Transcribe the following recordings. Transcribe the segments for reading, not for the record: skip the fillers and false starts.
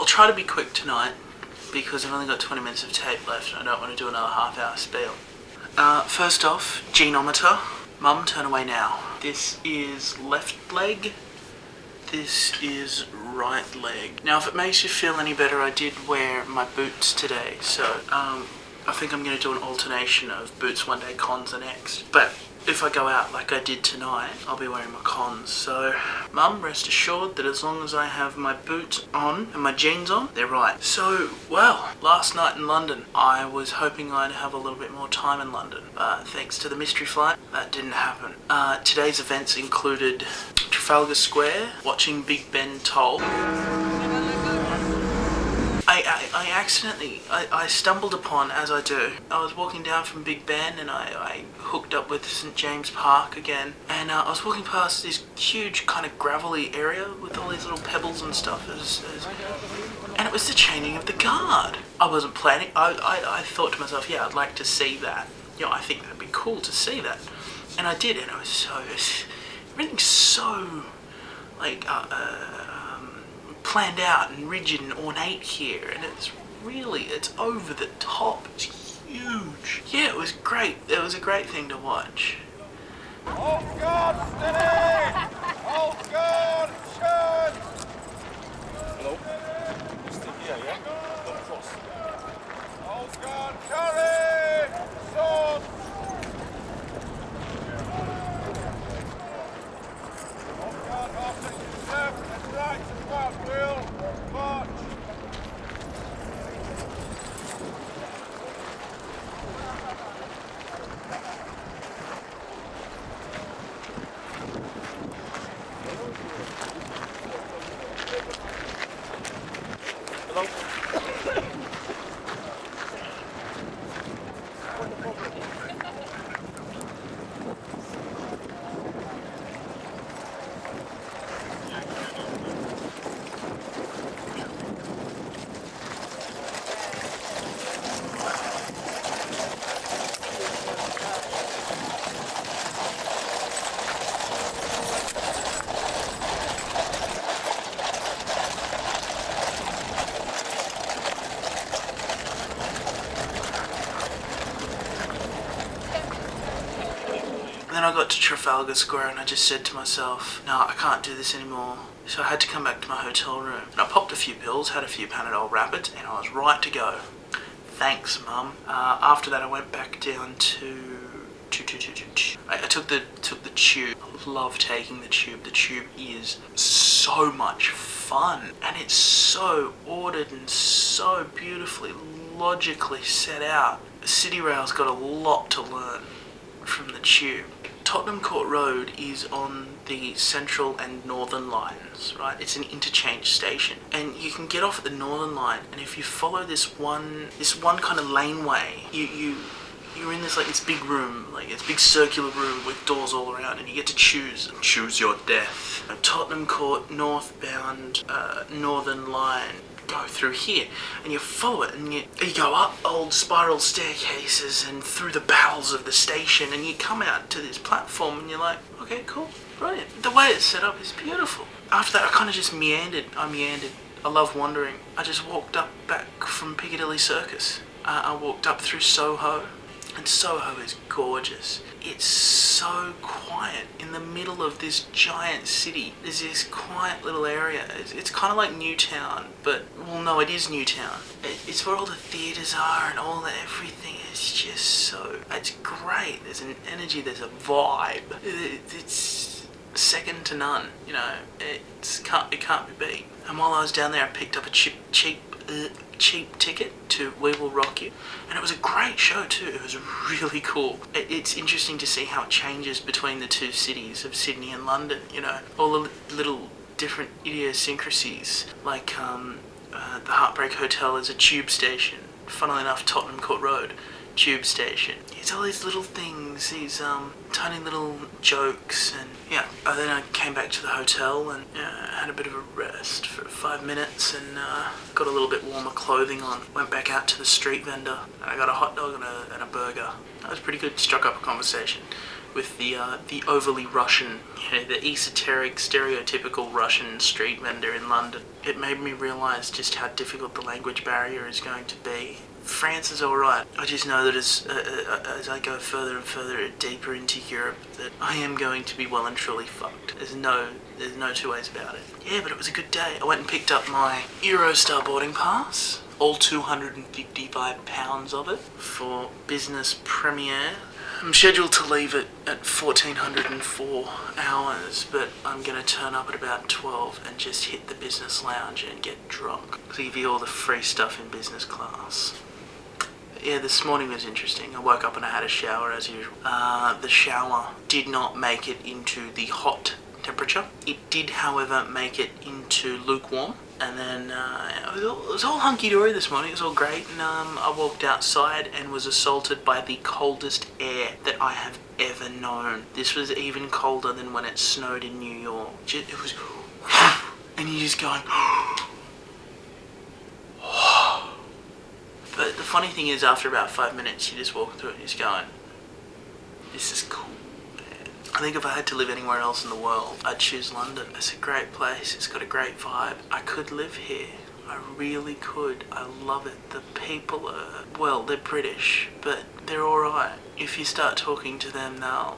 I'll try to be quick tonight because I've only got 20 minutes of tape left and I don't want to do another half-hour spiel. First off, genometer. Mum, turn away now. This is left leg. This is right leg. Now, if it makes you feel any better, I did wear my boots today, so I think I'm going to do an alternation of boots one day, cons the next. But if I go out like I did tonight, I'll be wearing my cons. So, Mum, rest assured that as long as I have my boots on and my jeans on, they're right. So, well, last night in London, I was hoping I'd have a little bit more time in London. But thanks to the mystery flight, that didn't happen. Today's events included Trafalgar Square, watching Big Ben toll. I stumbled upon, as I do, I was walking down from Big Ben and I hooked up with St James Park again, and I was walking past this huge kind of gravelly area with all these little pebbles and stuff, and it was the changing of the guard. I wasn't planning, I thought to myself, yeah, I'd like to see that, you know, I think that'd be cool to see that, and I did, and it was so, everything's so, like, planned out and rigid and ornate here, and it's over the top, it's huge. Yeah, it was great, it was a great thing to watch. Hold guard, steady! Hold guard, turn! Hello? Still here, yeah? Don't cross. Hold guard, carry! Sword! Hold guard, half section left and right and back, wheel, march! Hello? And then I got to Trafalgar Square and I just said to myself, no, I can't do this anymore. So I had to come back to my hotel room. And I popped a few pills, had a few Panadol Rapids, and I was right to go. Thanks, Mum. After that I went back down to... I took the tube. I love taking the tube. The tube is so much fun. And it's so ordered and so beautifully, logically set out. The City Rail's got a lot to learn from the tube. Tottenham Court Road is on the Central and Northern lines, right? It's an interchange station, and you can get off at the Northern line, and if you follow this one kind of laneway, you're in this big room, like this big circular room with doors all around, and you get to choose your death. Tottenham Court northbound Northern line. Go through here and you follow it and you go up old spiral staircases and through the bowels of the station, and you come out to this platform and you're like, okay, cool, brilliant. The way it's set up is beautiful. After that I kind of just meandered. I love wandering. I just walked up back from Piccadilly Circus. I walked up through Soho, and Soho is gorgeous. It's so quiet in the middle of this giant city. There's this quiet little area. It's kind of like Newtown, but, well, no, it is Newtown. It's where all the theatres are and all that, everything is just so, it's great. There's an energy, there's a vibe. It's second to none, you know. It can't be beat. And while I was down there, I picked up a cheap ticket to We Will Rock You, and it was a great show too. It was really cool. It's interesting to see how it changes between the two cities of Sydney and London, you know, all the little different idiosyncrasies, like the Heartbreak Hotel is a tube station. Funnily enough, Tottenham Court Road, tube station. It's all these little things, these tiny little jokes, and yeah. Then I came back to the hotel and had a bit of a rest for 5 minutes and got a little bit warmer clothing on. Went back out to the street vendor and I got a hot dog and a burger. That was pretty good. Struck up a conversation. with the overly Russian, the esoteric, stereotypical Russian street vendor in London. It made me realise just how difficult the language barrier is going to be. France is alright. I just know that as I go further and further deeper into Europe, that I am going to be well and truly fucked. There's no two ways about it. Yeah, but it was a good day. I went and picked up my Eurostar boarding pass, all £255 of it, for business premiere. I'm scheduled to leave at 1404 hours, but I'm going to turn up at about 12 and just hit the business lounge and get drunk. To give you all the free stuff in business class. Yeah, this morning was interesting. I woke up and I had a shower as usual. The shower did not make it into the hot temperature. It did, however, make it into lukewarm. And then it was all hunky-dory this morning. It was all great. And I walked outside and was assaulted by the coldest air that I have ever known. This was even colder than when it snowed in New York. It was... And you're just going... But the funny thing is, after about 5 minutes, you just walk through it and you're just going, this is cool, man. I think if I had to live anywhere else in the world, I'd choose London. It's a great place. It's got a great vibe. I could live here. I really could. I love it. The people are, well, they're British, but they're alright. If you start talking to them, they'll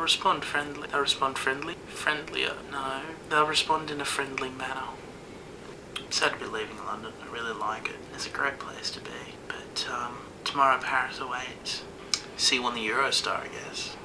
respond friendly. They'll respond friendly? Friendlier? No. They'll respond in a friendly manner. I'm sad to be leaving London. I really like it. It's a great place to be. But tomorrow Paris awaits. See you on the Eurostar, I guess.